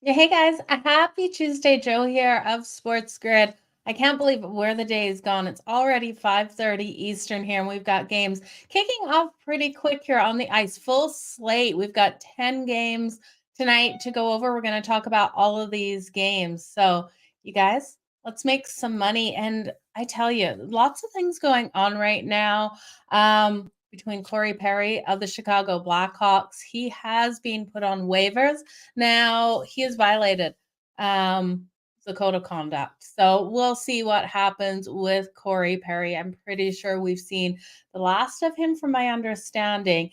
Hey guys, a happy Tuesday. Joe here of Sports Grid. I can't believe where the day is gone. It's already 5:30 Eastern here, and we've got games kicking off pretty quick here on the ice. Full slate. We've got 10 games tonight to go over. We're going to talk about all of these games. So, you guys, let's make some money. And I tell you, lots of things going on right now. Between Corey Perry of the Chicago Blackhawks, he has been put on waivers. Now, he has violated the code of conduct. So we'll see what happens with Corey Perry. I'm pretty sure we've seen the last of him, from my understanding,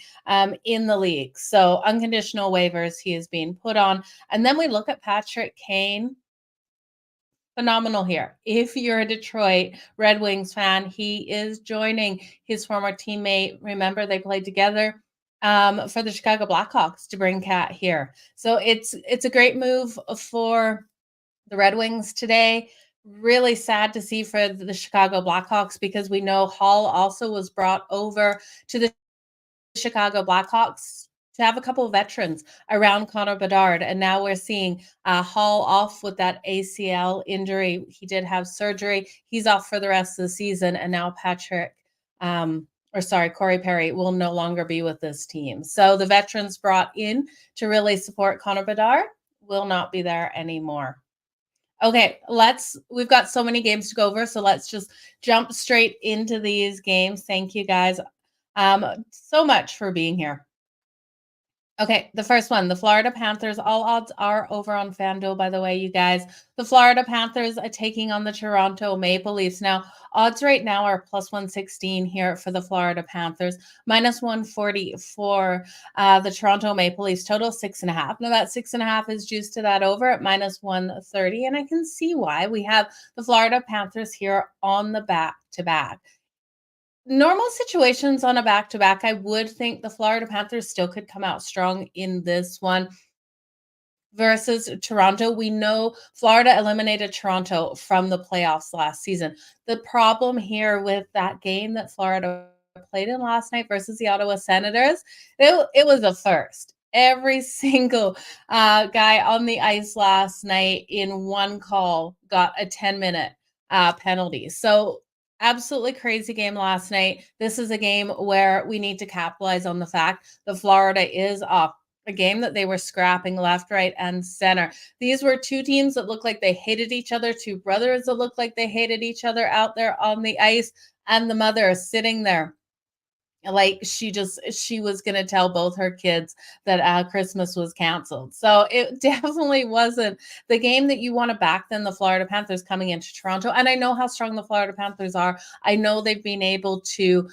in the league. So unconditional waivers he is being put on. And then we look at Patrick Kane. Phenomenal here. If you're a Detroit Red Wings fan, he is joining his former teammate. Remember, they played together for the Chicago Blackhawks to bring Cat here. So it's a great move for the Red Wings today. Really sad to see for the Chicago Blackhawks, because we know Hall also was brought over to the Chicago Blackhawks to have a couple of veterans around Connor Bedard. And now we're seeing Hall off with that ACL injury. He did have surgery. He's off for the rest of the season. And now Corey Perry will no longer be with this team. So the veterans brought in to really support Connor Bedard will not be there anymore. Okay, we've got so many games to go over, so let's just jump straight into these games. Thank you guys so much for being here. Okay, the first one, the Florida Panthers. All odds are over on FanDuel, by the way, you guys. The Florida Panthers are taking on the Toronto Maple Leafs. Now, odds right now are plus 116 here for the Florida Panthers, minus 140 for the Toronto Maple Leafs, total 6.5. Now, that 6.5 is juiced to that over at minus 130, and I can see why. We have the Florida Panthers here on the back-to-back. Normal situations on a back-to-back, I would think the Florida Panthers still could come out strong in this one versus Toronto. We know Florida eliminated Toronto from the playoffs last season. The problem here with that game that Florida played in last night versus the Ottawa Senators, it was a first. Every single guy on the ice last night in one call got a 10-minute penalty. So absolutely crazy game last night. This is a game where we need to capitalize on the fact that Florida is off. A game that they were scrapping left, right, and center. These were two teams that looked like they hated each other, two brothers that looked like they hated each other out there on the ice, and the mother sitting there like she was going to tell both her kids that Christmas was canceled. So it definitely wasn't the game that you want to back than the Florida Panthers coming into Toronto. And I know how strong the Florida Panthers are. I know they've been able to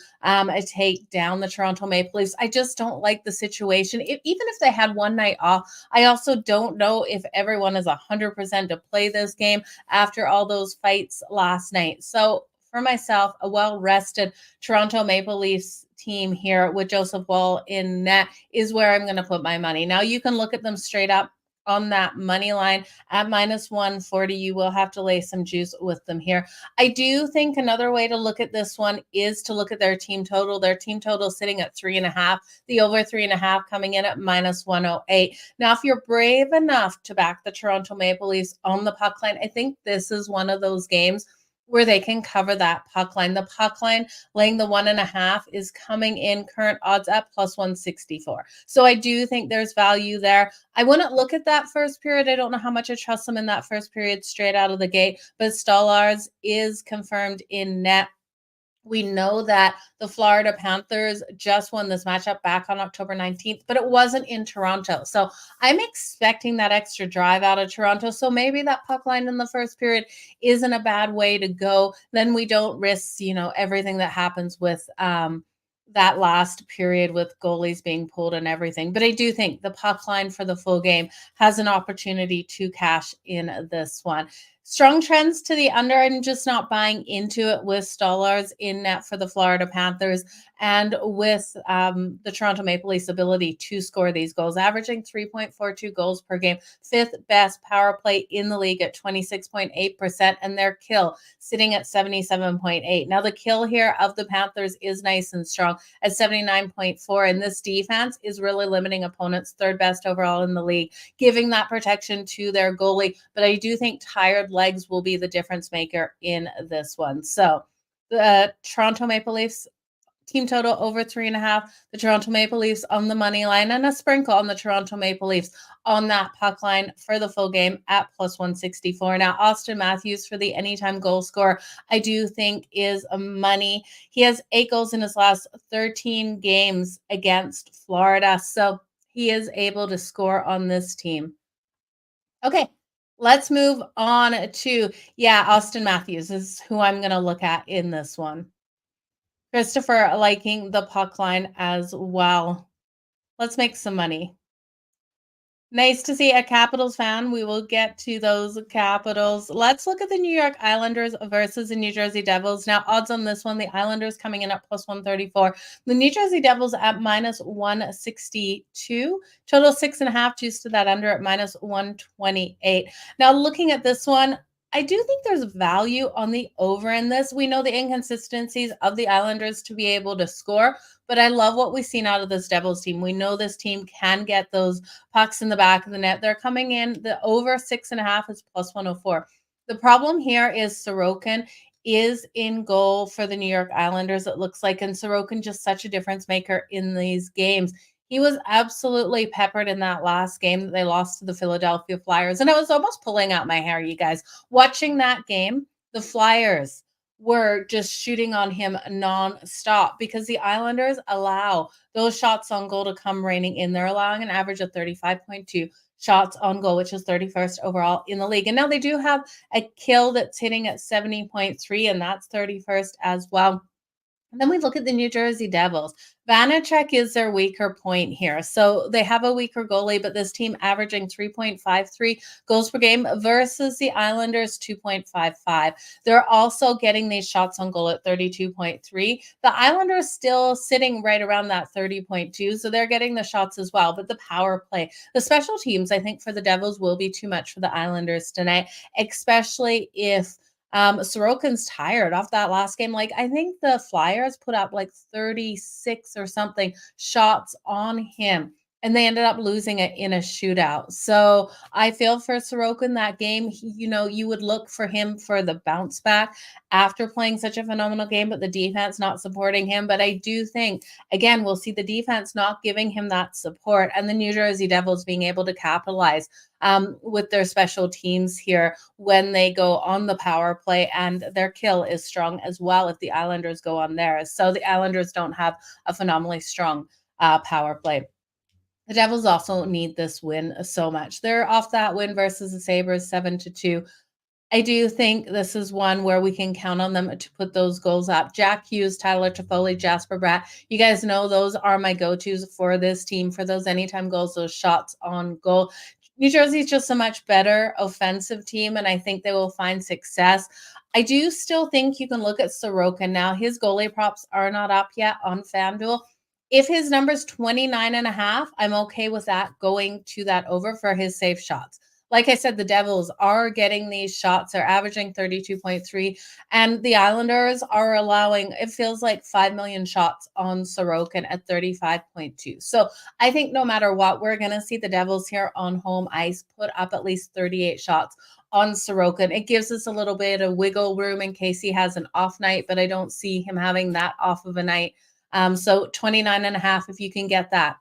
take down the Toronto Maple Leafs. I just don't like the situation. Even if they had one night off, I also don't know if everyone is 100% to play this game after all those fights last night. So for myself, a well-rested Toronto Maple Leafs team here with Joseph Woll in net is where I'm going to put my money. Now, you can look at them straight up on that money line at minus 140. You will have to lay some juice with them here. I do think another way to look at this one is to look at their team total. Their team total sitting at 3.5, the over 3.5 coming in at minus 108. Now, if you're brave enough to back the Toronto Maple Leafs on the puck line, I think this is one of those games where they can cover that puck line. The puck line laying the 1.5 is coming in current odds at plus 164. So I do think there's value there. I wouldn't look at that first period. I don't know how much I trust them in that first period straight out of the gate, but Stolarz is confirmed in net. We know that the Florida Panthers just won this matchup back on October 19th, but it wasn't in Toronto. So I'm expecting that extra drive out of Toronto. So maybe that puck line in the first period isn't a bad way to go. Then we don't risk, everything that happens with that last period with goalies being pulled and everything. But I do think the puck line for the full game has an opportunity to cash in this one. Strong trends to the under. I'm just not buying into it with Stolarz in net for the Florida Panthers and with the Toronto Maple Leafs' ability to score these goals, averaging 3.42 goals per game, fifth best power play in the league at 26.8%, and their kill sitting at 77.8. Now, the kill here of the Panthers is nice and strong at 79.4, and this defense is really limiting opponents, third best overall in the league, giving that protection to their goalie. But I do think tired legs will be the difference maker in this one. So the Toronto Maple Leafs team total over 3.5. The Toronto Maple Leafs on the money line and a sprinkle on the Toronto Maple Leafs on that puck line for the full game at plus 164. Now, Austin Matthews for the anytime goal scorer, I do think is a money. He has 8 goals in his last 13 games against Florida. So he is able to score on this team. Okay, let's move on to, Austin Matthews is who I'm going to look at in this one. Christopher liking the puck line as well. Let's make some money. Nice to see a Capitals fan. We will get to those Capitals. Let's look at the New York Islanders versus the New Jersey Devils. Now, odds on this one, the Islanders coming in at plus 134. The New Jersey Devils at minus 162. Total 6.5, juice to that under at minus 128. Now, looking at this one, I do think there's value on the over in this. We know the inconsistencies of the Islanders to be able to score, but I love what we've seen out of this Devils team. We know this team can get those pucks in the back of the net. They're coming in. The over 6.5 is plus 104. The problem here is Sorokin is in goal for the New York Islanders, it looks like, and Sorokin just such a difference maker in these games. He was absolutely peppered in that last game that they lost to the Philadelphia Flyers. And I was almost pulling out my hair, you guys. Watching that game, the Flyers were just shooting on him nonstop because the Islanders allow those shots on goal to come raining in. They're allowing an average of 35.2 shots on goal, which is 31st overall in the league. And now they do have a kill that's hitting at 70.3, and that's 31st as well. And then we look at the New Jersey Devils. Vanacek is their weaker point here. So they have a weaker goalie, but this team averaging 3.53 goals per game versus the Islanders 2.55. They're also getting these shots on goal at 32.3. The Islanders still sitting right around that 30.2. So they're getting the shots as well. But the power play, the special teams, I think for the Devils will be too much for the Islanders tonight, especially if Sorokin's tired off that last game. Like, I think the Flyers put up like 36 or something shots on him, and they ended up losing it in a shootout. So I feel for Sorokin that game. You would look for him for the bounce back after playing such a phenomenal game, but the defense not supporting him. But I do think, again, we'll see the defense not giving him that support, and the New Jersey Devils being able to capitalize with their special teams here when they go on the power play, and their kill is strong as well if the Islanders go on theirs. So the Islanders don't have a phenomenally strong power play. The Devils also need this win so much. They're off that win versus the Sabres 7-2. I do think this is one where we can count on them to put those goals up. Jack Hughes, Tyler Toffoli, Jasper Bratt. You guys know those are my go-tos for this team, for those anytime goals, those shots on goal. New Jersey's just a much better offensive team, and I think they will find success. I do still think you can look at Sorokin. Now, his goalie props are not up yet on FanDuel. If his number's 29.5, I'm okay with that going to that over for his safe shots. Like I said, the Devils are getting these shots. They're averaging 32.3, and the Islanders are allowing, it feels like 5 million shots on Sorokin at 35.2. So I think no matter what, we're going to see the Devils here on home ice put up at least 38 shots on Sorokin. It gives us a little bit of wiggle room in case he has an off night, but I don't see him having that off of a night. So 29.5, if you can get that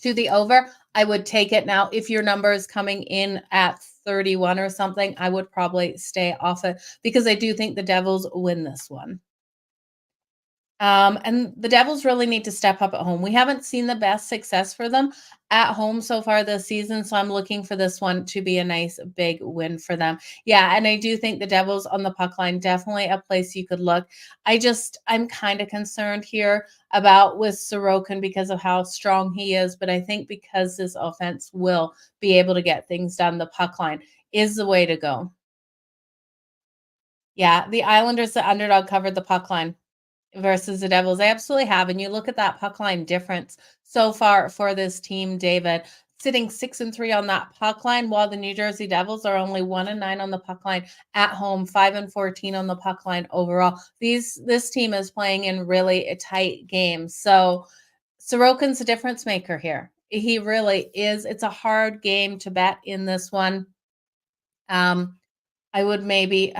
to the over, I would take it. Now, if your number is coming in at 31 or something, I would probably stay off it because I do think the Devils win this one. And the Devils really need to step up at home. We haven't seen the best success for them at home so far this season, so I'm looking for this one to be a nice big win for them. Yeah, and I do think the Devils on the puck line, definitely a place you could look. I'm kind of concerned here about with Sorokin because of how strong he is, but I think because this offense will be able to get things done, the puck line is the way to go. Yeah, the Islanders, the underdog, covered the puck line versus the Devils. They absolutely have. And you look at that puck line difference so far for this team, David, sitting 6-3 on that puck line, while the New Jersey Devils are only 1-9 on the puck line at home, 5-14 on the puck line overall. This team is playing in really a tight game. So Sorokin's a difference maker here. He really is. It's a hard game to bet in this one. I would maybe,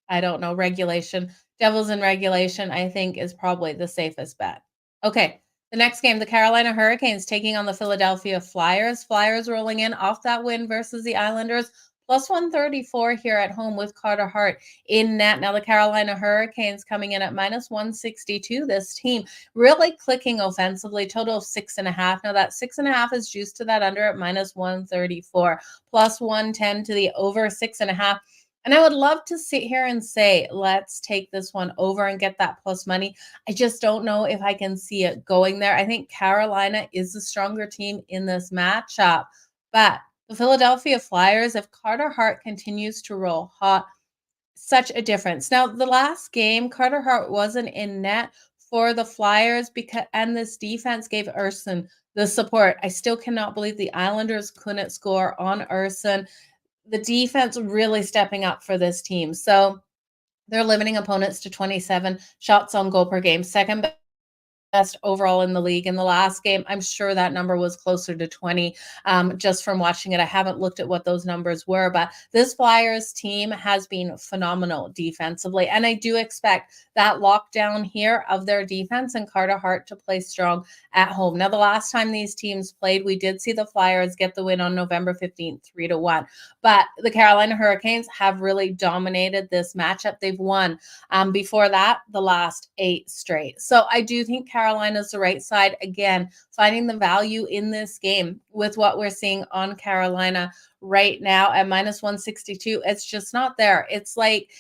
I don't know, regulation. Devils in regulation, I think, is probably the safest bet. Okay, the next game, the Carolina Hurricanes taking on the Philadelphia Flyers. Flyers rolling in off that win versus the Islanders. Plus 134 here at home with Carter Hart in net. Now the Carolina Hurricanes coming in at minus 162. This team really clicking offensively, total of 6.5. Now that 6.5 is juiced to that under at minus 134, plus 110 to the over 6.5. And I would love to sit here and say, let's take this one over and get that plus money. I just don't know if I can see it going there. I think Carolina is the stronger team in this matchup. But the Philadelphia Flyers, if Carter Hart continues to roll hot, such a difference. Now, the last game, Carter Hart wasn't in net for the Flyers and this defense gave Urson the support. I still cannot believe the Islanders couldn't score on Urson. The defense really stepping up for this team. So they're limiting opponents to 27 shots on goal per game, second best overall in the league. In the last game, I'm sure that number was closer to 20 just from watching it. I haven't looked at what those numbers were, but this Flyers team has been phenomenal defensively. And I do expect that lockdown here of their defense and Carter Hart to play strong at home. Now, the last time these teams played, we did see the Flyers get the win on November 15th, 3-1. But the Carolina Hurricanes have really dominated this matchup. They've won before that, the last 8 straight. So I do think Carolina's the right side. Again, finding the value in this game with what we're seeing on Carolina right now at minus 162. It's just not there. It's like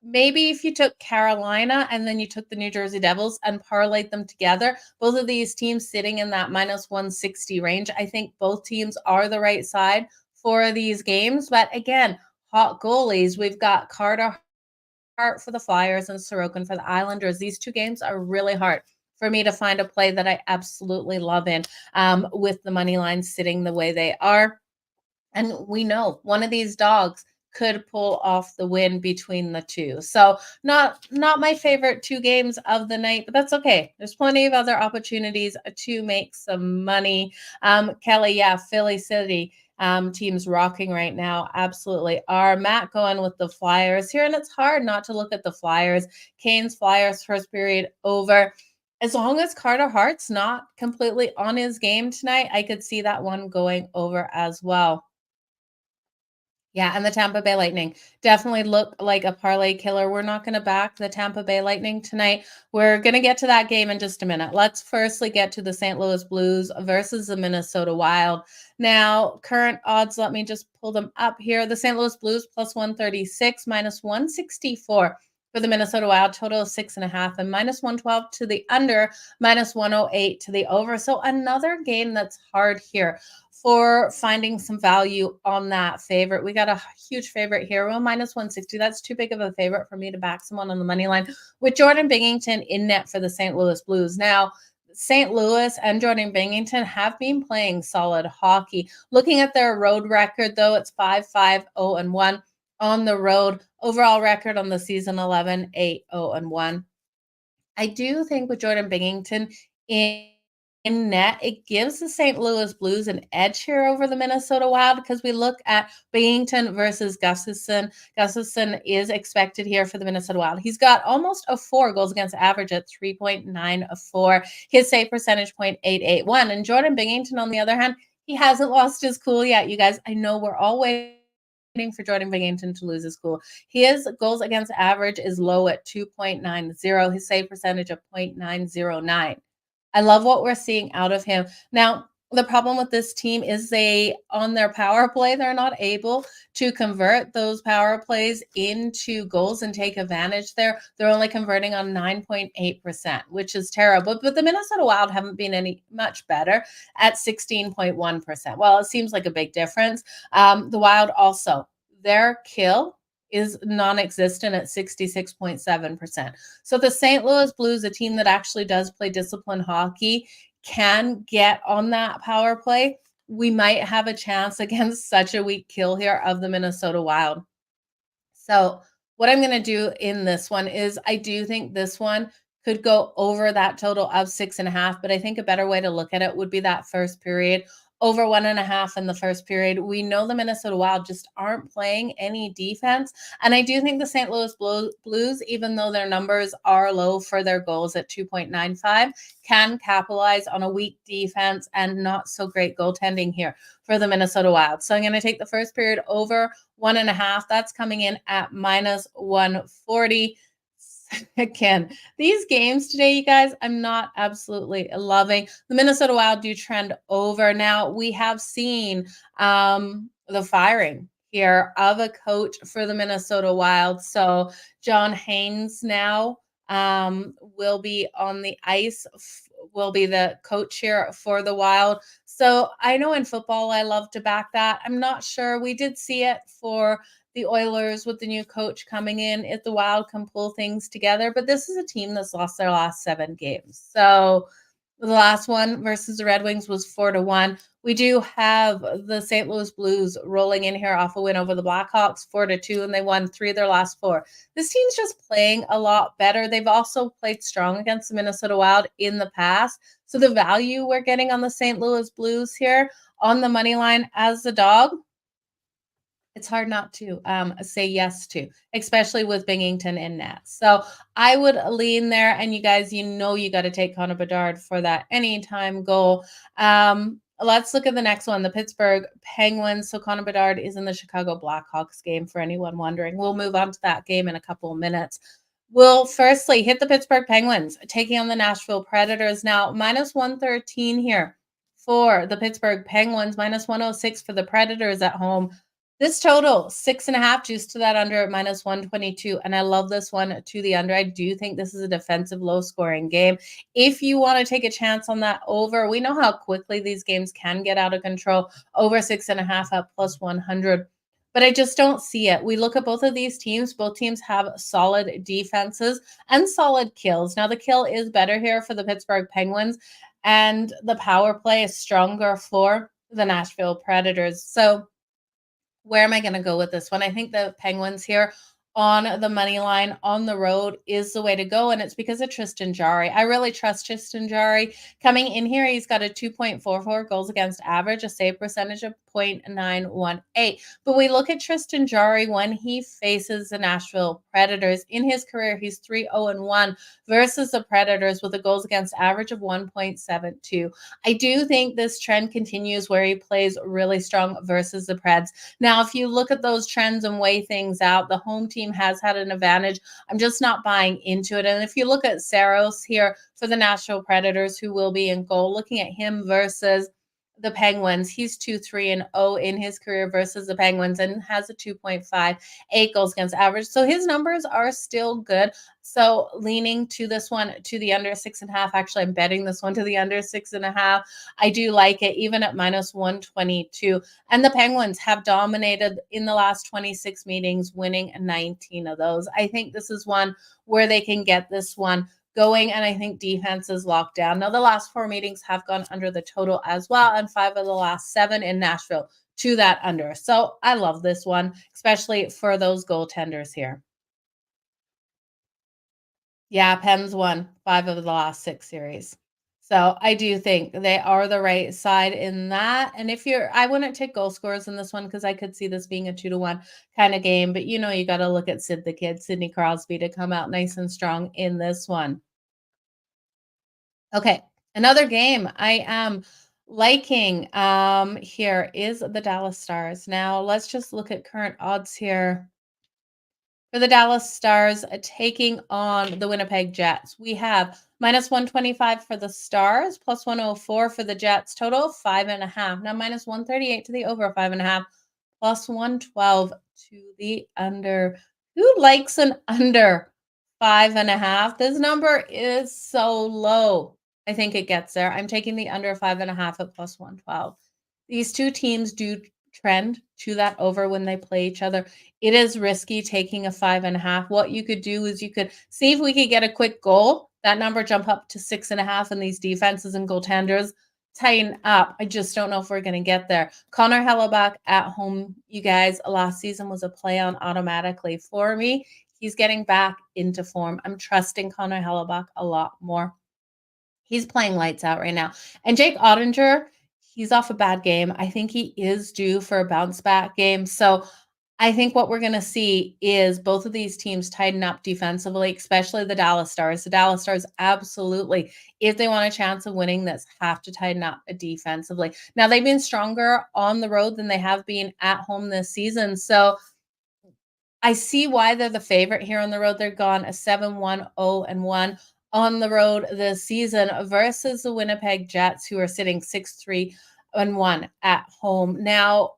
maybe if you took Carolina and then you took the New Jersey Devils and parlayed them together, both of these teams sitting in that minus 160 range. I think both teams are the right side for these games. But again, hot goalies. We've got Carter Hart for the Flyers and Sorokin for the Islanders. These two games are really hard for me to find a play that I absolutely love in with the money lines sitting the way they are. And we know one of these dogs could pull off the win between the two. So not my favorite 2 games of the night, but that's okay. There's plenty of other opportunities to make some money. Kelly, yeah, Philly City. Teams rocking right now absolutely are. Matt going with the Flyers here, and it's hard not to look at the Flyers. Canes Flyers first period over. As long as Carter Hart's not completely on his game tonight, I could see that one going over as well. Yeah, and the Tampa Bay Lightning definitely look like a parlay killer. We're not going to back the Tampa Bay Lightning tonight. We're going to get to that game in just a minute. Let's firstly get to the St. Louis Blues versus the Minnesota Wild. Now, current odds, let me just pull them up here. The St. Louis Blues plus 136, minus 164 for the Minnesota Wild, total of 6.5, and minus 112 to the under, minus 108 to the over. So another game that's hard here for finding some value on that favorite. We got a huge favorite here. Well, minus 160. That's too big of a favorite for me to back someone on the money line with Jordan Binnington in net for the St. Louis Blues. Now, St. Louis and Jordan Binnington have been playing solid hockey. Looking at their road record, though, it's 5-5-0-1 on the road. Overall record on the season 11-8-0-1. I do think with Jordan Binnington in net, it gives the St. Louis Blues an edge here over the Minnesota Wild because we look at Binnington versus Gustafsson. Gustafsson is expected here for the Minnesota Wild. He's got almost a 4 goals against average at 3.94. His save percentage 0.881. And Jordan Binnington, on the other hand, he hasn't lost his cool yet. You guys, I know we're all waiting for Jordan Binnington to lose his cool. His goals against average is low at 2.90. His save percentage of 0.909. I love what we're seeing out of him. Now, the problem with this team is on their power play, they're not able to convert those power plays into goals and take advantage there. They're only converting on 9.8%, which is terrible. But the Minnesota Wild haven't been any much better at 16.1%. Well, it seems like a big difference. The Wild also, their kill is non-existent at 66.7%. So the St. Louis Blues, a team that actually does play disciplined hockey, can get on that power play. We might have a chance against such a weak kill here of the Minnesota Wild. So what I'm going to do in this one is I do think this one could go over that total of 6.5, but I think a better way to look at it would be that first period over 1.5 in the first period. We know the Minnesota Wild just aren't playing any defense. And I do think the St. Louis Blues, even though their numbers are low for their goals at 2.95, can capitalize on a weak defense and not so great goaltending here for the Minnesota Wild. So I'm going to take the first period over 1.5. That's coming in at minus 140. Again, these games today, you guys, I'm not absolutely loving. The Minnesota Wild do trend over. Now, we have seen the firing here of a coach for the Minnesota Wild. So John Haynes now will be on the ice, will be the coach here for the Wild. So I know in football, I love to back that. I'm not sure. We did see it for the Oilers with the new coach coming in, if the Wild can pull things together. But this is a team that's lost their last 7 games. So the last one versus the Red Wings was 4-1. We do have the St. Louis Blues rolling in here off a win over the Blackhawks 4-2, and they won 3 of their last 4. This team's just playing a lot better. They've also played strong against the Minnesota Wild in the past. So the value we're getting on the St. Louis Blues here on the money line as the dog, it's hard not to say yes to, especially with Binghamton in net. So I would lean there. And you guys, you got to take Connor Bedard for that anytime goal. Let's look at the next one, the Pittsburgh Penguins. So Connor Bedard is in the Chicago Blackhawks game, for anyone wondering. We'll move on to that game in a couple of minutes. We'll firstly hit the Pittsburgh Penguins taking on the Nashville Predators. Now, minus 113 here for the Pittsburgh Penguins, minus 106 for the Predators at home. This total, 6.5, juice to that under at minus 122. And I love this one to the under. I do think this is a defensive, low-scoring game. If you want to take a chance on that over, we know how quickly these games can get out of control. Over 6.5 at plus 100. But I just don't see it. We look at both of these teams. Both teams have solid defenses and solid kills. Now, the kill is better here for the Pittsburgh Penguins, and the power play is stronger for the Nashville Predators. So where am I going to go with this one? I think the Penguins here on the money line on the road is the way to go. And it's because of Tristan Jarry. I really trust Tristan Jarry. Coming in here, he's got a 2.44 goals against average, a save percentage of 0.918. But we look at Tristan Jarry when he faces the Nashville Predators. In his career, he's 3-0-1 versus the Predators with a goals against average of 1.72. I do think this trend continues where he plays really strong versus the Preds. Now, if you look at those trends and weigh things out, the home team has had an advantage. I'm just not buying into it. And if you look at Saros here for the Nashville Predators, who will be in goal, looking at him versus the Penguins, he's 2-3-0 in his career versus the Penguins and has a 2.58 goals against average. So his numbers are still good. So leaning to this one to the under 6.5. Actually, I'm betting this one to the under 6.5. I do like it, even at minus 122. And the Penguins have dominated in the last 26 meetings, winning 19 of those. I think this is one where they can get this one going, and I think defense is locked down. Now, the last 4 meetings have gone under the total as well, and 5 of the last 7 in Nashville to that under. So I love this one, especially for those goaltenders here. Yeah, Pens won 5 of the last 6 series. So I do think they are the right side in that. And I wouldn't take goal scorers in this one because I could see this being a 2-1 kind of game. But you got to look at Sid the Kid, Sidney Crosby, to come out nice and strong in this one. Okay, another game I am liking here is the Dallas Stars. Now, let's just look at current odds here. For the Dallas Stars taking on the Winnipeg Jets, we have minus 125 for the Stars, plus 104 for the Jets, total 5.5. Now, minus 138 to the over 5.5, plus 112 to the under. Who likes an under 5.5? This number is so low. I think it gets there. I'm taking the under 5.5 at plus 112. These two teams do trend to that over when they play each other. It is risky taking a 5.5. What you could do is you could see if we could get a quick goal, that number jump up to 6.5, and these defenses and goaltenders tighten up. I just don't know if we're going to get there. Connor Hellebuck at home, you guys, last season was a play on automatically for me. He's getting back into form. I'm trusting Connor Hellebuck a lot more. He's playing lights out right now. And Jake Ottinger, he's off a bad game. I think he is due for a bounce back game. So I think what we're going to see is both of these teams tighten up defensively, especially the Dallas Stars. The Dallas Stars, absolutely, if they want a chance of winning this, have to tighten up defensively. Now, they've been stronger on the road than they have been at home this season. So I see why they're the favorite here on the road. They're gone a 7-1-0-1 on the road this season versus the Winnipeg Jets, who are sitting 6-3-1 at home. Now,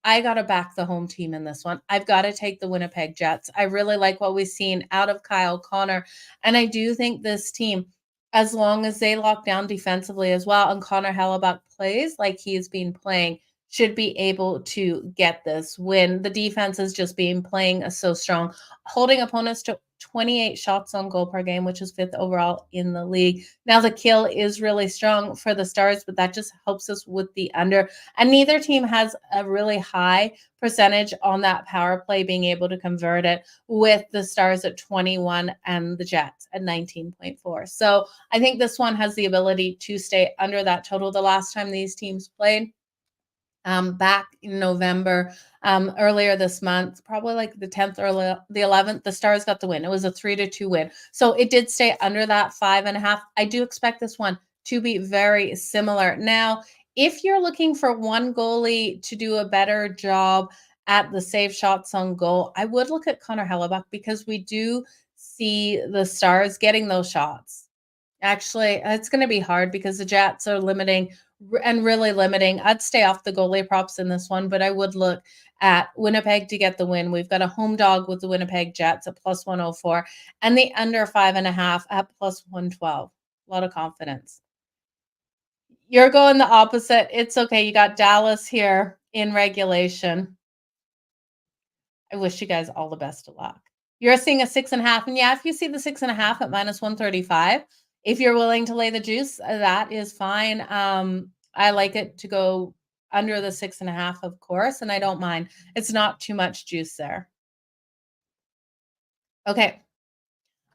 I got to back the home team in this one. I've got to take the Winnipeg Jets. I really like what we've seen out of Kyle Connor. And I do think this team, as long as they lock down defensively as well, and Connor Hellebuck plays like he's been playing, should be able to get this win. The defense is just being playing so strong, holding opponents to 28 shots on goal per game, which is 5th overall in the league. Now, the kill is really strong for the Stars, but that just helps us with the under. And neither team has a really high percentage on that power play, being able to convert it, with the Stars at 21 and the Jets at 19.4. So I think this one has the ability to stay under that total. The last time these teams played, back in November, earlier this month, probably like the 10th or the 11th, the Stars got the win. It was a 3-2 win. So it did stay under that 5.5. I do expect this one to be very similar. Now, if you're looking for one goalie to do a better job at the save shots on goal, I would look at Connor Hellebuck, because we do see the Stars getting those shots. Actually, it's going to be hard because the Jets are limiting and really limiting. I'd stay off the goalie props in this one, but I would look at Winnipeg to get the win. We've got a home dog with the Winnipeg Jets at plus 104 and the under 5.5 at plus 112. A lot of confidence. You're going the opposite. It's okay. You got Dallas here in regulation. I wish you guys all the best of luck. You're seeing a 6.5. And yeah, if you see the 6.5 at minus 135, if you're willing to lay the juice, that is fine. I like it to go under the 6.5, of course, and I don't mind. It's not too much juice there. Okay,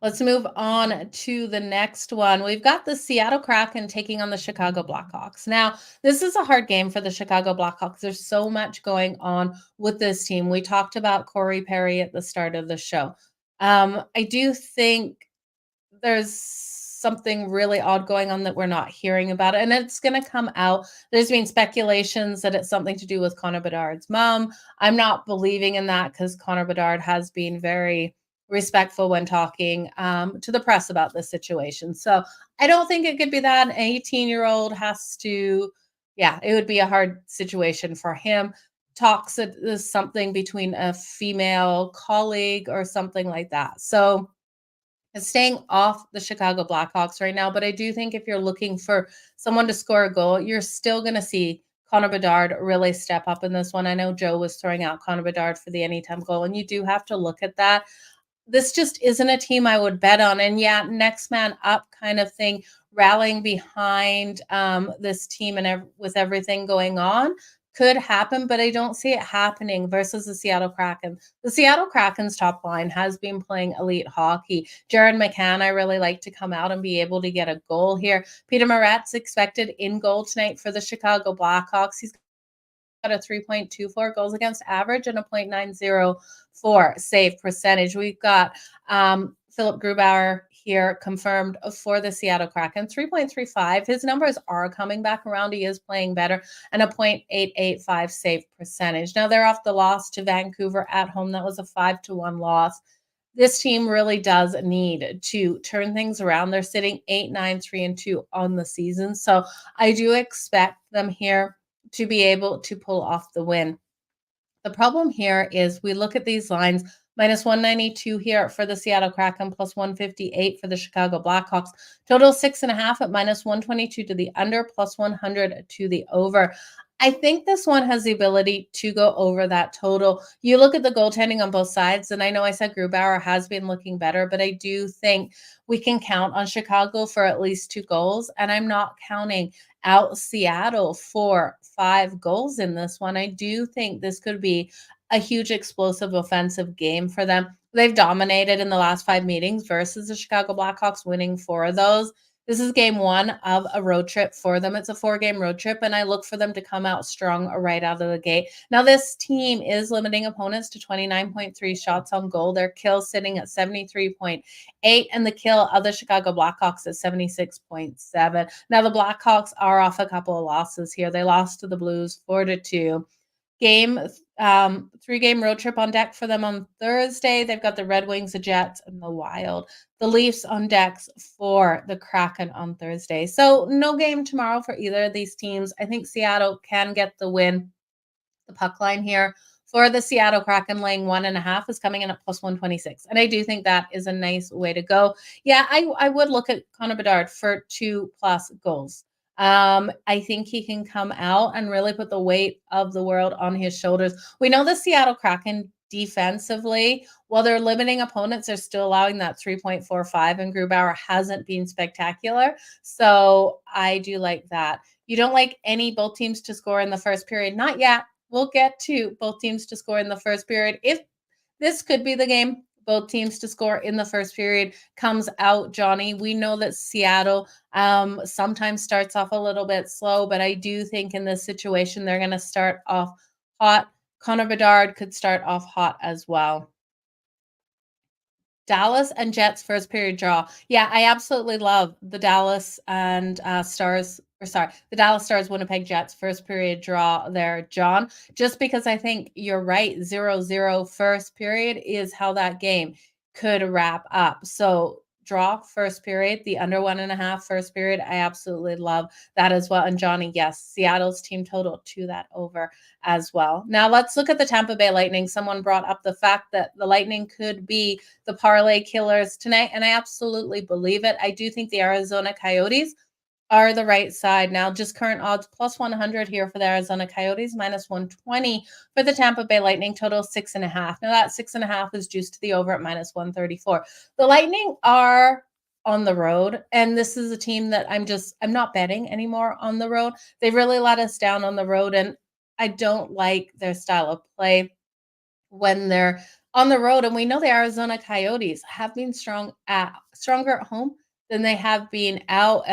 let's move on to the next one. We've got the Seattle Kraken taking on the Chicago Blackhawks. Now, this is a hard game for the Chicago Blackhawks. There's so much going on with this team. We talked about Corey Perry at the start of the show. I do think there's something really odd going on that we're not hearing about it, and it's going to come out. There's been speculations that it's something to do with Connor Bedard's mom. I'm not believing in that, because Connor Bedard has been very respectful when talking to the press about this situation. So I don't think it could be that. An 18-year-old has to, it would be a hard situation for him. Talks is something between a female colleague or something like that. So it's staying off the Chicago Blackhawks right now. But I do think if you're looking for someone to score a goal, you're still going to see Connor Bedard really step up in this one. I know Joe was throwing out Connor Bedard for the anytime goal, and you do have to look at that. This just isn't a team I would bet on. And next man up kind of thing, rallying behind this team and with everything going on could happen, but I don't see it happening versus the Seattle Kraken. The Seattle Kraken's top line has been playing elite hockey. Jared McCann, I really like to come out and be able to get a goal here. Peter Marat's expected in goal tonight for the Chicago Blackhawks. He's got a 3.24 goals against average and a 0.904 save percentage. We've got Philip Grubauer here confirmed for the Seattle Kraken, 3.35. His numbers are coming back around. He is playing better, and a 0.885 save percentage. Now, they're off the loss to Vancouver at home. That was a 5-1 loss. This team really does need to turn things around. They're sitting 8-9-3-2 on the season. So I do expect them here to be able to pull off the win. The problem here is we look at these lines, minus 192 here for the Seattle Kraken, plus 158 for the Chicago Blackhawks. Total 6.5 at minus 122 to the under, plus 100 to the over. I think this one has the ability to go over that total. You look at the goaltending on both sides, and I know I said Grubauer has been looking better, but I do think we can count on Chicago for at least 2 goals, and I'm not counting out Seattle for 5 goals in this one. I do think this could be a huge explosive offensive game for them. They've dominated in the last 5 meetings versus the Chicago Blackhawks, winning 4 of those. This is game 1 of a road trip for them. It's a 4-game road trip, and I look for them to come out strong right out of the gate. Now, this team is limiting opponents to 29.3 shots on goal. Their kill sitting at 73.8, and the kill of the Chicago Blackhawks is 76.7. Now, the Blackhawks are off a couple of losses here. They lost to the Blues 4-2. Game 3-game road trip on deck for them on Thursday. They've got the Red Wings, the Jets, and the Wild. The Leafs on decks for the Kraken on Thursday. So no game tomorrow for either of these teams. I think Seattle can get the win. The puck line here for the Seattle Kraken laying 1.5 is coming in at plus 126. And I do think that is a nice way to go. Yeah, I would look at Connor Bedard for 2+ goals. I think he can come out and really put the weight of the world on his shoulders. We know the Seattle Kraken defensively, while they're limiting opponents, they're still allowing that 3.45, and Grubauer hasn't been spectacular. So I do like that. You don't like both teams to score in the first period? Not yet. We'll get to both teams to score in the first period. If this could be the game, both teams to score in the first period comes out, Johnny. We know that Seattle sometimes starts off a little bit slow, but I do think in this situation, they're going to start off hot. Connor Bedard could start off hot as well. Dallas and Jets first period draw. Yeah, I absolutely love the Dallas and the Dallas Stars Winnipeg Jets first period draw there, John, just because I think you're right. 0-0 first period is how that game could wrap up. So draw first period, the under 1.5 first period. I absolutely love that as well. And Johnny, yes, Seattle's team total to that over as well. Now let's look at the Tampa Bay Lightning. Someone brought up the fact that the Lightning could be the parlay killers tonight, and I absolutely believe it. I do think the Arizona Coyotes are the right side. Now, just current odds, plus 100 here for the Arizona Coyotes, minus 120 for the Tampa Bay Lightning, total 6.5. Now, that 6.5 is juiced to the over at minus 134. The Lightning are on the road, and this is a team that I'm not betting anymore on the road. They really let us down on the road, and I don't like their style of play when they're on the road. And we know the Arizona Coyotes have been stronger at home than they have been out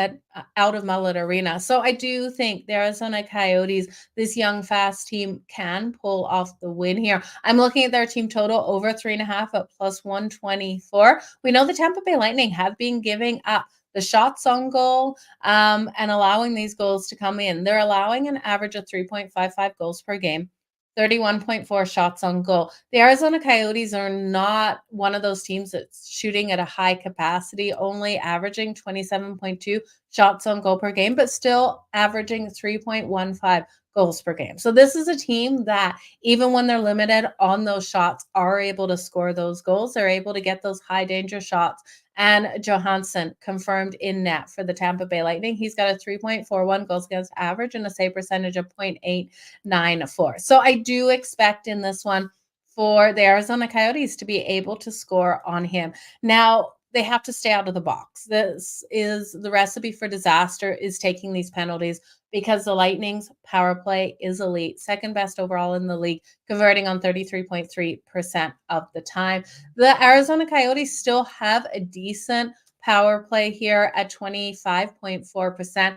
of Mullet Arena. So I do think the Arizona Coyotes, this young, fast team, can pull off the win here. I'm looking at their team total over 3.5 at plus 124. We know the Tampa Bay Lightning have been giving up the shots on goal and allowing these goals to come in. They're allowing an average of 3.55 goals per game. 31.4 shots on goal. The Arizona Coyotes are not one of those teams that's shooting at a high capacity, only averaging 27.2 shots on goal per game, but still averaging 3.15 goals per game. So this is a team that, even when they're limited on those shots, are able to score those goals. They're able to get those high danger shots. And Johansson confirmed in net for the Tampa Bay Lightning. He's got a 3.41 goals against average and a save percentage of 0.894. So I do expect in this one for the Arizona Coyotes to be able to score on him. Now, they have to stay out of the box. This is the recipe for disaster, is taking these penalties, because the Lightning's power play is elite, second best overall in the league, converting on 33.3% of the time. The Arizona Coyotes still have a decent power play here at 25.4%.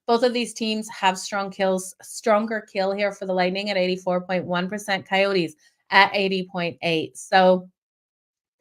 Both of these teams have stronger kill here for the Lightning at 84.1%, Coyotes at 80.8%. So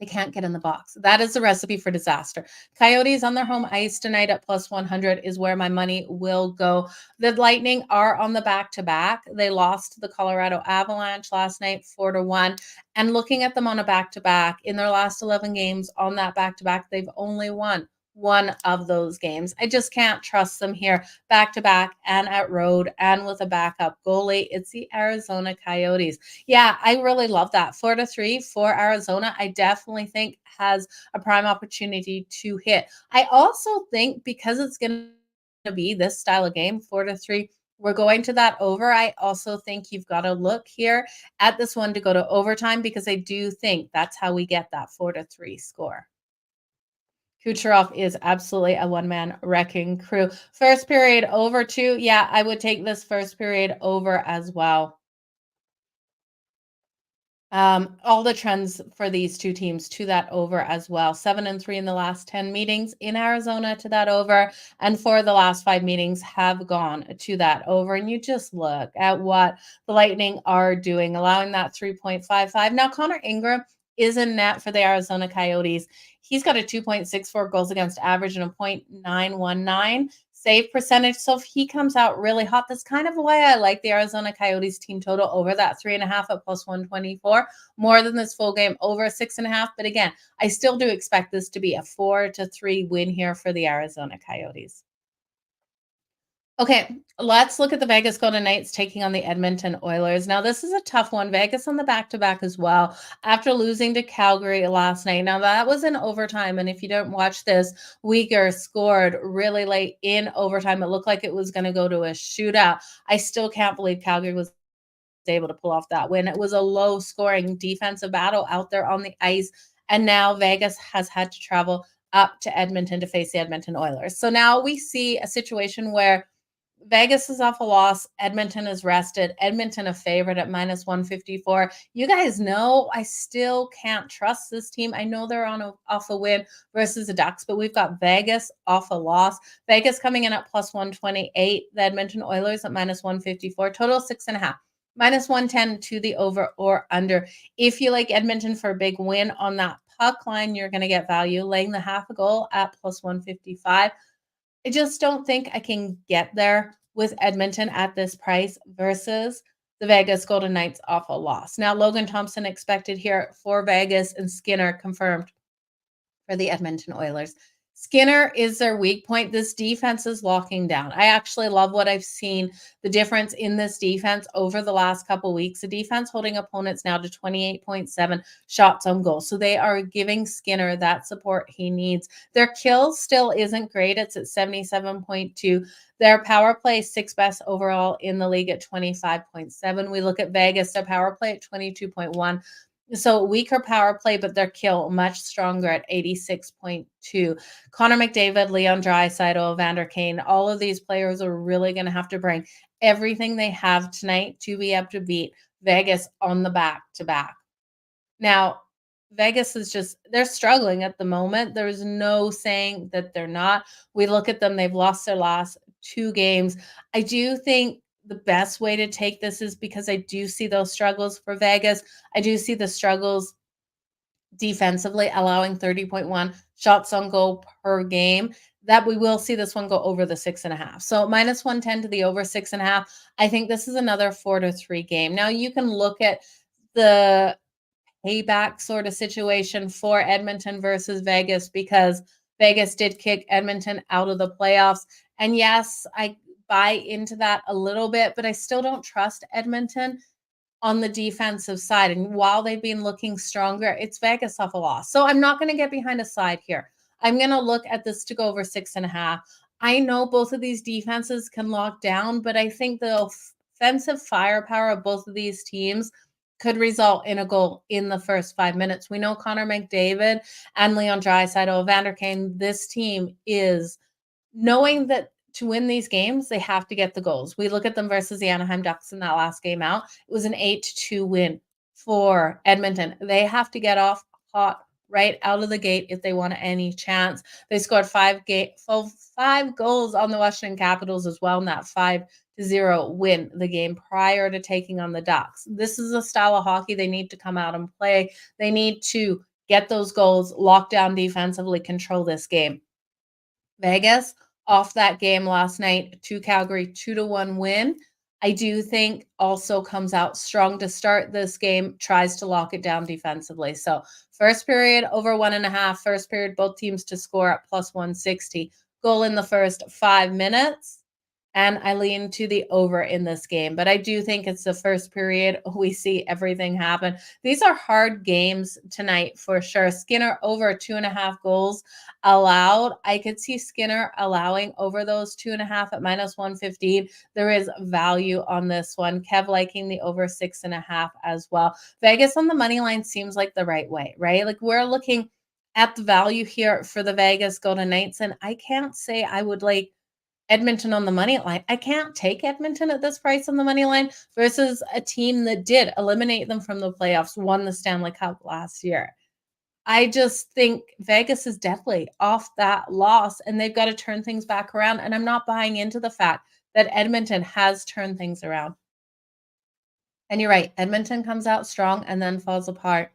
they can't get in the box. That is the recipe for disaster. Coyotes on their home ice tonight at plus 100 is where my money will go. The Lightning are on the back-to-back. They lost to the Colorado Avalanche last night 4-1. And looking at them on a back-to-back, in their last 11 games on that back-to-back, they've only won one of those games. I just can't trust them here back-to-back and at road and with a backup goalie. It's the Arizona Coyotes. Yeah, I really love that. 4-3 for Arizona, I definitely think has a prime opportunity to hit. I also think, because it's going to be this style of game, 4-3, We're going to that over. I also think you've got to look here at this one to go to overtime because I do think that's how we get that 4-3 score. Kucherov is absolutely a one-man wrecking crew. First period over 2. Yeah, I would take this first period over as well. All the trends for these two teams to that over as well. 7-3 in the last 10 meetings in Arizona to that over, and 4 of the last 5 meetings have gone to that over. And you just look at what the Lightning are doing, allowing that 3.55. Now, Connor Ingram is in net for the Arizona Coyotes. He's got a 2.64 goals against average and a 0.919 save percentage. So if he comes out really hot, that's kind of why I like the Arizona Coyotes team total over that 3.5 at plus 124, more than this full game over 6.5. But again, I still do expect this to be a 4-3 win here for the Arizona Coyotes. Okay, let's look at the Vegas Golden Knights taking on the Edmonton Oilers. Now, this is a tough one. Vegas on the back-to-back as well after losing to Calgary last night. Now, that was in overtime, and if you don't watch this, Uyghur scored really late in overtime. It looked like it was going to go to a shootout. I still can't believe Calgary was able to pull off that win. It was a low-scoring defensive battle out there on the ice, and now Vegas has had to travel up to Edmonton to face the Edmonton Oilers. So now we see a situation where Vegas is off a loss. Edmonton is rested. Edmonton a favorite at minus 154. You guys know I still can't trust this team. I know they're off a win versus the Ducks, but we've got Vegas off a loss. Vegas coming in at plus 128. The Edmonton Oilers at minus 154. Total 6.5. Minus 110 to the over or under. If you like Edmonton for a big win on that puck line, you're going to get value. Laying the half a goal at plus 155. I just don't think I can get there with Edmonton at this price versus the Vegas Golden Knights off a loss. Now, Logan Thompson expected here for Vegas and Skinner confirmed for the Edmonton Oilers. Skinner is their weak point. This defense is locking down. I actually love what I've seen, the difference in this defense over the last couple weeks. The defense holding opponents now to 28.7 shots on goal. So they are giving Skinner that support he needs. Their kill still isn't great. It's at 77.2. Their power play, 6th best overall in the league at 25.7. We look at Vegas, their power play at 22.1. So weaker power play, but their kill much stronger at 86.2. Connor McDavid, Leon Draisaitl, Vander Kane, all of these players are really going to have to bring everything they have tonight to be able to beat Vegas on the back-to-back. Now, Vegas is they're struggling at the moment. There's no saying that they're not. We look at them, they've lost their last 2 games. I do think the best way to take this is because I do see those struggles for Vegas. I do see the struggles defensively, allowing 30.1 shots on goal per game, that we will see this one go over the 6.5. So minus 110 to the over 6.5. I think this is another 4-3 game. Now you can look at the payback sort of situation for Edmonton versus Vegas because Vegas did kick Edmonton out of the playoffs. And yes, I buy into that a little bit, but I still don't trust Edmonton on the defensive side. And while they've been looking stronger, it's Vegas off a loss. So I'm not going to get behind a side here. I'm going to look at this to go over 6.5. I know both of these defenses can lock down, but I think the offensive firepower of both of these teams could result in a goal in the first 5 minutes. We know Connor McDavid and Leon Draisaitl, Vander Kane, this team is knowing that to win these games, they have to get the goals. We look at them versus the Anaheim Ducks in that last game out. It was an 8-2 win for Edmonton. They have to get off hot right out of the gate if they want any chance. They scored 5 goals on the Washington Capitals as well in that 5-0 win the game prior to taking on the Ducks. This is a style of hockey they need to come out and play. They need to get those goals, lock down defensively, control this game. Vegas off that game last night to Calgary, 2-1 win. I do think also comes out strong to start this game, tries to lock it down defensively. So first period over 1.5. First period, both teams to score at plus 160. Goal in the first 5 minutes. and I lean to the over in this game. But I do think it's the first period. We see everything happen. These are hard games tonight for sure. Skinner over 2.5 goals allowed. I could see Skinner allowing over those 2.5 at -115. There is value on this one. Kev liking the over 6.5 as well. Vegas on the money line seems like the right way, right? Like we're looking at the value here for the Vegas Golden Knights, and I can't say I would like Edmonton on the money line. I can't take Edmonton at this price on the money line versus a team that did eliminate them from the playoffs, won the Stanley Cup last year. I just think Vegas is definitely off that loss and they've got to turn things back around. And I'm not buying into the fact that Edmonton has turned things around. And you're right, Edmonton comes out strong and then falls apart.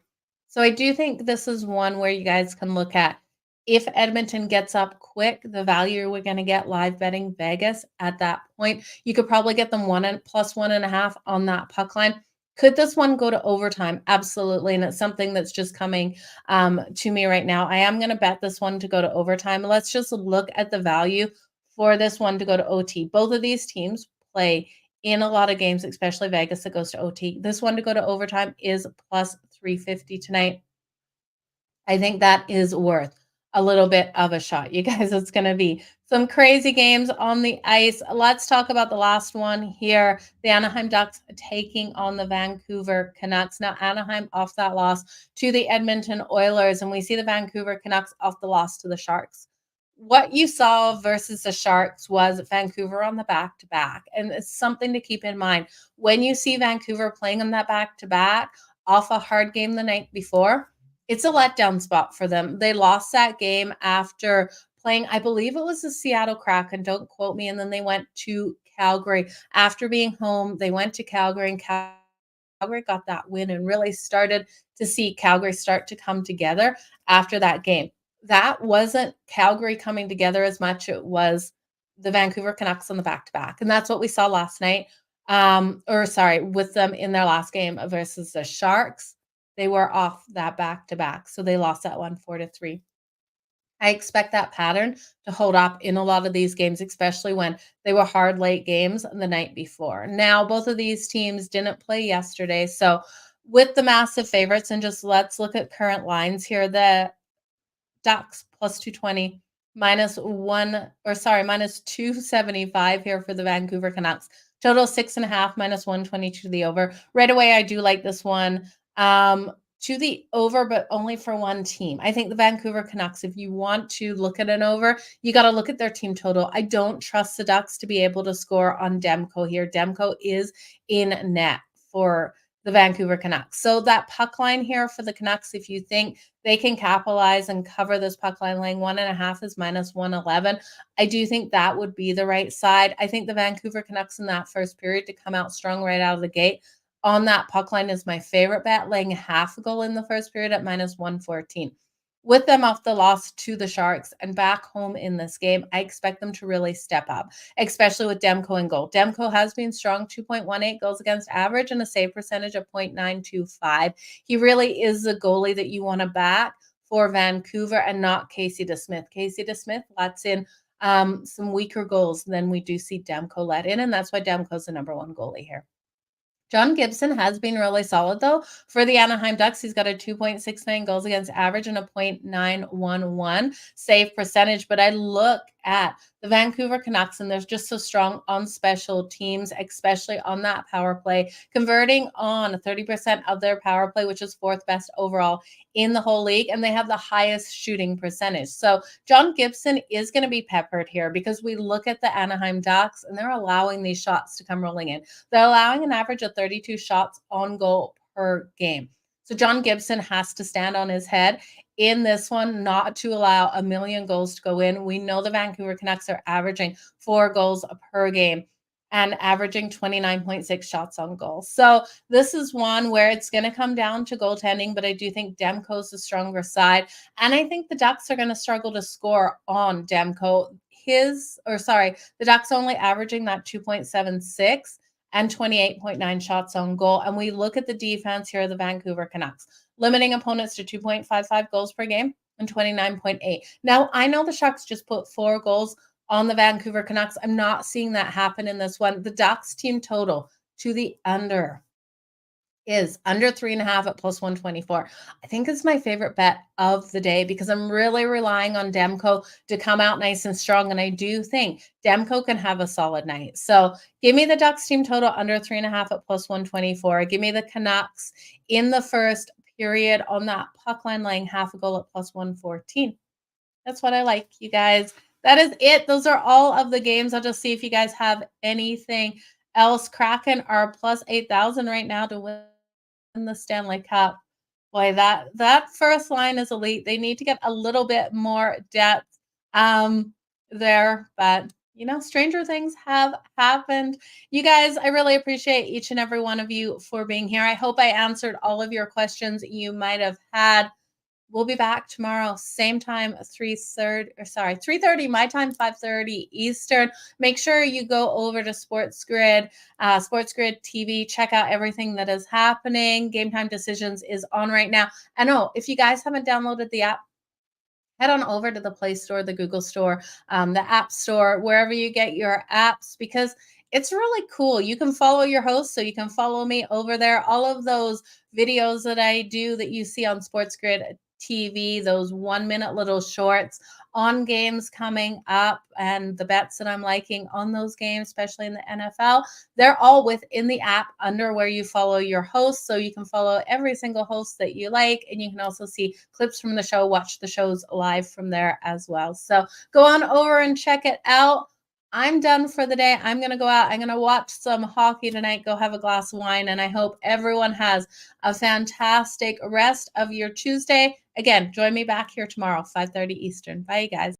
So I do think this is one where you guys can look at if Edmonton gets up quick, the value we're going to get live betting Vegas at that point. You could probably get them one and plus 1.5 on that puck line. Could this one go to overtime? Absolutely. And it's something that's just coming to me right now. I am going to bet this one to go to overtime. Let's just look at the value for this one to go to OT. Both of these teams play in a lot of games, especially Vegas that goes to OT. This one to go to overtime is plus 350 tonight. I think that is worth a little bit of a shot. You guys, it's going to be some crazy games on the ice. Let's talk about the last one here. The Anaheim Ducks taking on the Vancouver Canucks. Now, Anaheim off that loss to the Edmonton Oilers, and we see the Vancouver Canucks off the loss to the Sharks. What you saw versus the Sharks was Vancouver on the back-to-back, and it's something to keep in mind. When you see Vancouver playing on that back-to-back off a hard game the night before, it's a letdown spot for them. They lost that game after playing, I believe it was the Seattle Kraken, don't quote me, and then they went to Calgary. After being home, they went to Calgary, and Calgary got that win and really started to see Calgary start to come together after that game. That wasn't Calgary coming together as much. It was the Vancouver Canucks on the back-to-back. And that's what we saw last night. With them in their last game versus the Sharks. They were off that back-to-back. So they lost that one 4-3. I expect that pattern to hold up in a lot of these games, especially when they were hard late games the night before. Now, both of these teams didn't play yesterday. So with the massive favorites, and just let's look at current lines here. The Ducks plus 220, minus 275 here for the Vancouver Canucks. Total 6.5, minus 122 to the over. Right away, I do like this one to the over, but only for one team. I think the Vancouver Canucks, if you want to look at an over, you got to look at their team total. I don't trust the Ducks to be able to score on Demko here. Demko is in net for the Vancouver Canucks. So that puck line here for the Canucks, if you think they can capitalize and cover this puck line, laying 1.5 is minus 111. I do think that would be the right side. I think the Vancouver Canucks in that first period to come out strong right out of the gate on that puck line is my favorite bet, laying half a goal in the first period at minus 114. With them off the loss to the Sharks and back home in this game, I expect them to really step up, especially with Demko in goal. Demko has been strong, 2.18 goals against average and a save percentage of 0.925. He really is the goalie that you want to back for Vancouver and not Casey DeSmith. Casey DeSmith lets in some weaker goals than we do see Demko let in, and that's why Demko's the number one goalie here. John Gibson has been really solid, though, for the Anaheim Ducks. He's got a 2.69 goals against average and a 0.911 save percentage. But I look at the Vancouver Canucks, and they're just so strong on special teams, especially on that power play, converting on 30% of their power play, which is fourth best overall in the whole league, and they have the highest shooting percentage. So John Gibson is going to be peppered here because we look at the Anaheim Ducks, and they're allowing these shots to come rolling in. They're allowing an average of 32 shots on goal per game. So John Gibson has to stand on his head in this one, not to allow a million goals to go in. We know the Vancouver Canucks are averaging 4 goals per game and averaging 29.6 shots on goal. So this is one where it's going to come down to goaltending, but I do think Demko's the stronger side. And I think the Ducks are going to struggle to score on Demko. The Ducks only averaging that 2.76 and 28.9 shots on goal. And we look at the defense here of the Vancouver Canucks, limiting opponents to 2.55 goals per game and 29.8. Now, I know the Sharks just put 4 goals on the Vancouver Canucks. I'm not seeing that happen in this one. The Ducks team total to the under is under 3.5 at plus 124. I think it's my favorite bet of the day because I'm really relying on Demko to come out nice and strong. And I do think Demko can have a solid night. So give me the Ducks team total under 3.5 at plus 124. Give me the Canucks in the first period on that puck line laying half a goal at plus 114. That's what I like, you guys. That is it. Those are all of the games. I'll just see if you guys have anything else. Kraken are plus 8,000 right now to win the Stanley Cup. Boy, that first line is elite. They need to get a little bit more depth there, but stranger things have happened. You guys, I really appreciate each and every one of you for being here. I hope I answered all of your questions you might have had. We'll be back tomorrow, same time, 3:30 my time, 5:30 Eastern. Make sure you go over to Sports Grid TV. Check out everything that is happening. Game Time Decisions is on right now. And if you guys haven't downloaded the app, head on over to the Play Store, the Google Store, the App Store, wherever you get your apps, because it's really cool. You can follow your host, so you can follow me over there. All of those videos that I do that you see on Sports Grid TV, those 1-minute little shorts on games coming up and the bets that I'm liking on those games, especially in the NFL, they're all within the app under where you follow your host. So you can follow every single host that you like, and you can also see clips from the show, watch the shows live from there as well. So go on over and check it out. I'm done for the day. I'm going to go out. I'm going to watch some hockey tonight, go have a glass of wine, and I hope everyone has a fantastic rest of your Tuesday. Again, join me back here tomorrow, 5:30 Eastern. Bye, guys.